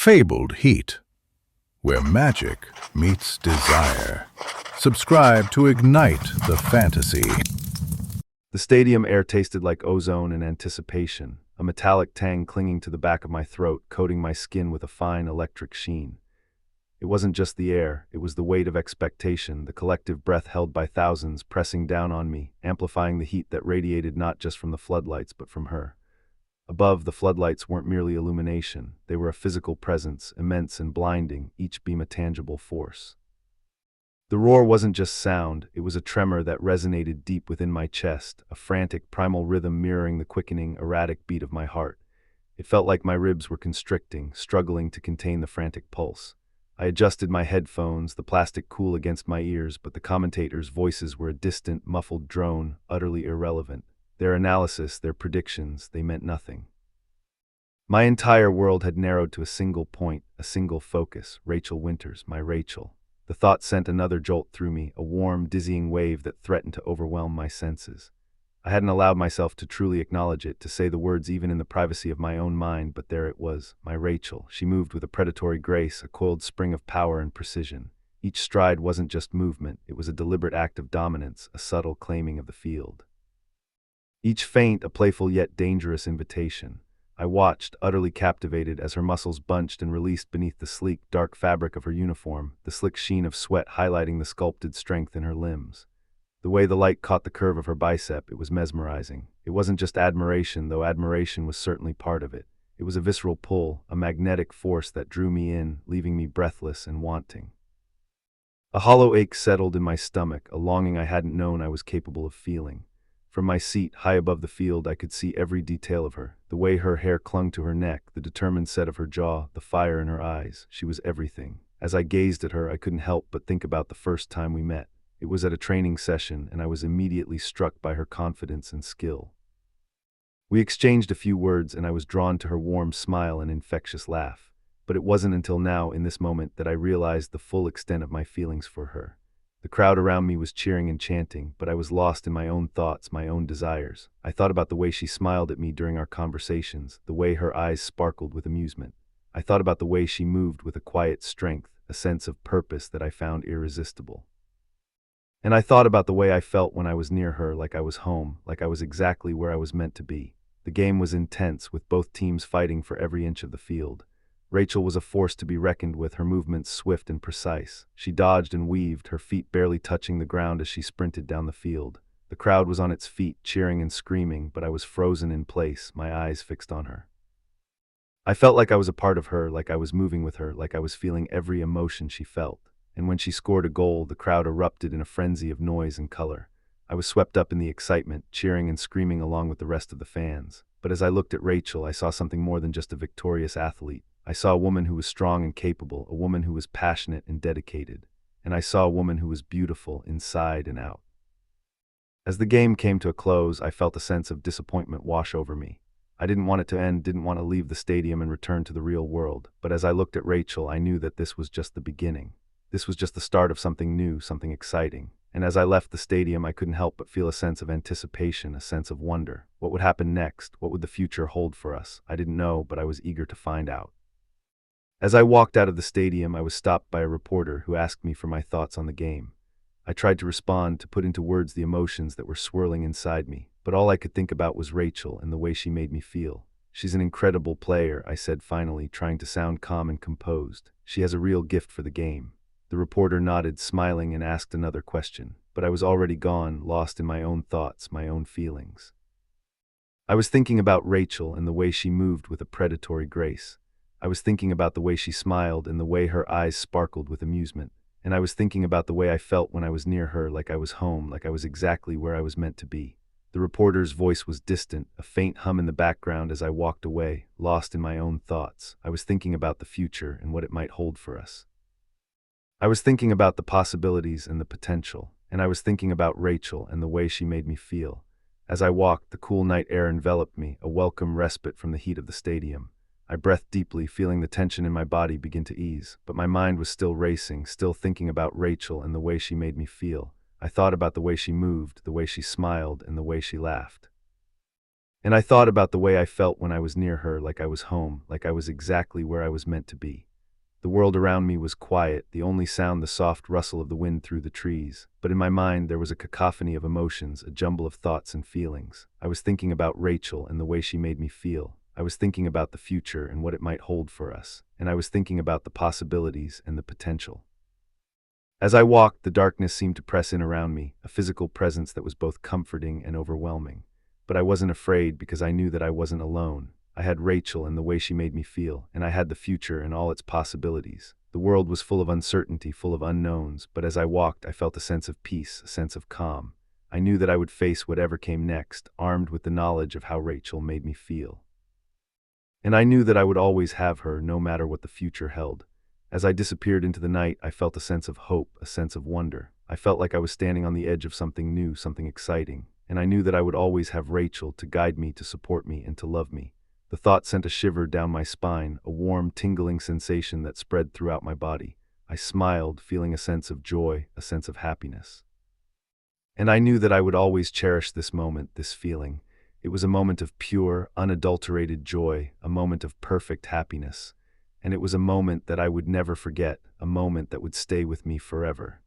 fabled heat, where magic meets desire. Subscribe to ignite the fantasy. The stadium air tasted like ozone and anticipation, a metallic tang clinging to the back of my throat, coating my skin with a fine electric sheen. It wasn't just the air, it was the weight of expectation, the collective breath held by thousands pressing down on me, amplifying the heat that radiated not just from the floodlights but from her. Above, the floodlights weren't merely illumination, they were a physical presence, immense and blinding, each beam a tangible force. The roar wasn't just sound, it was a tremor that resonated deep within my chest, a frantic, primal rhythm mirroring the quickening, erratic beat of my heart. It felt like my ribs were constricting, struggling to contain the frantic pulse. I adjusted my headphones, the plastic cool against my ears, but the commentators' voices were a distant, muffled drone, utterly irrelevant. Their analysis, their predictions, they meant nothing. My entire world had narrowed to a single point, a single focus: Rachel Winters, my Rachel. The thought sent another jolt through me, a warm, dizzying wave that threatened to overwhelm my senses. I hadn't allowed myself to truly acknowledge it, to say the words even in the privacy of my own mind, but there it was, my Rachel. She moved with a predatory grace, a coiled spring of power and precision. Each stride wasn't just movement, it was a deliberate act of dominance, a subtle claiming of the field. Each feint a playful yet dangerous invitation. I watched, utterly captivated, as her muscles bunched and released beneath the sleek, dark fabric of her uniform, the slick sheen of sweat highlighting the sculpted strength in her limbs. The way the light caught the curve of her bicep, it was mesmerizing. It wasn't just admiration, though admiration was certainly part of it. It was a visceral pull, a magnetic force that drew me in, leaving me breathless and wanting. A hollow ache settled in my stomach, a longing I hadn't known I was capable of feeling. From my seat, high above the field, I could see every detail of her. The way her hair clung to her neck, the determined set of her jaw, the fire in her eyes. She was everything. As I gazed at her, I couldn't help but think about the first time we met. It was at a training session, and I was immediately struck by her confidence and skill. We exchanged a few words, and I was drawn to her warm smile and infectious laugh. But it wasn't until now, in this moment, that I realized the full extent of my feelings for her. The crowd around me was cheering and chanting, but I was lost in my own thoughts, my own desires. I thought about the way she smiled at me during our conversations, the way her eyes sparkled with amusement. I thought about the way she moved with a quiet strength, a sense of purpose that I found irresistible. And I thought about the way I felt when I was near her, like I was home, like I was exactly where I was meant to be. The game was intense, with both teams fighting for every inch of the field. Rachel was a force to be reckoned with, her movements swift and precise. She dodged and weaved, her feet barely touching the ground as she sprinted down the field. The crowd was on its feet, cheering and screaming, but I was frozen in place, my eyes fixed on her. I felt like I was a part of her, like I was moving with her, like I was feeling every emotion she felt. And when she scored a goal, the crowd erupted in a frenzy of noise and color. I was swept up in the excitement, cheering and screaming along with the rest of the fans. But as I looked at Rachel, I saw something more than just a victorious athlete. I saw a woman who was strong and capable, a woman who was passionate and dedicated. And I saw a woman who was beautiful inside and out. As the game came to a close, I felt a sense of disappointment wash over me. I didn't want it to end, didn't want to leave the stadium and return to the real world. But as I looked at Rachel, I knew that this was just the beginning. This was just the start of something new, something exciting. And as I left the stadium, I couldn't help but feel a sense of anticipation, a sense of wonder. What would happen next? What would the future hold for us? I didn't know, but I was eager to find out. As I walked out of the stadium, I was stopped by a reporter who asked me for my thoughts on the game. I tried to respond, to put into words the emotions that were swirling inside me, but all I could think about was Rachel and the way she made me feel. "She's an incredible player," I said finally, trying to sound calm and composed. "She has a real gift for the game." The reporter nodded, smiling, and asked another question, but I was already gone, lost in my own thoughts, my own feelings. I was thinking about Rachel and the way she moved with a predatory grace. I was thinking about the way she smiled and the way her eyes sparkled with amusement. And I was thinking about the way I felt when I was near her, like I was home, like I was exactly where I was meant to be. The reporter's voice was distant, a faint hum in the background as I walked away, lost in my own thoughts. I was thinking about the future and what it might hold for us. I was thinking about the possibilities and the potential, and I was thinking about Rachel and the way she made me feel. As I walked, the cool night air enveloped me, a welcome respite from the heat of the stadium. I breathed deeply, feeling the tension in my body begin to ease, but my mind was still racing, still thinking about Rachel and the way she made me feel. I thought about the way she moved, the way she smiled, and the way she laughed. And I thought about the way I felt when I was near her, like I was home, like I was exactly where I was meant to be. The world around me was quiet, the only sound the soft rustle of the wind through the trees. But in my mind there was a cacophony of emotions, a jumble of thoughts and feelings. I was thinking about Rachel and the way she made me feel. I was thinking about the future and what it might hold for us. And I was thinking about the possibilities and the potential. As I walked, the darkness seemed to press in around me, a physical presence that was both comforting and overwhelming. But I wasn't afraid because I knew that I wasn't alone. I had Rachel and the way she made me feel, and I had the future and all its possibilities. The world was full of uncertainty, full of unknowns, but as I walked, I felt a sense of peace, a sense of calm. I knew that I would face whatever came next, armed with the knowledge of how Rachel made me feel. And I knew that I would always have her, no matter what the future held. As I disappeared into the night, I felt a sense of hope, a sense of wonder. I felt like I was standing on the edge of something new, something exciting. And I knew that I would always have Rachel to guide me, to support me, and to love me. The thought sent a shiver down my spine, a warm, tingling sensation that spread throughout my body. I smiled, feeling a sense of joy, a sense of happiness. And I knew that I would always cherish this moment, this feeling. It was a moment of pure, unadulterated joy, a moment of perfect happiness. And it was a moment that I would never forget, a moment that would stay with me forever.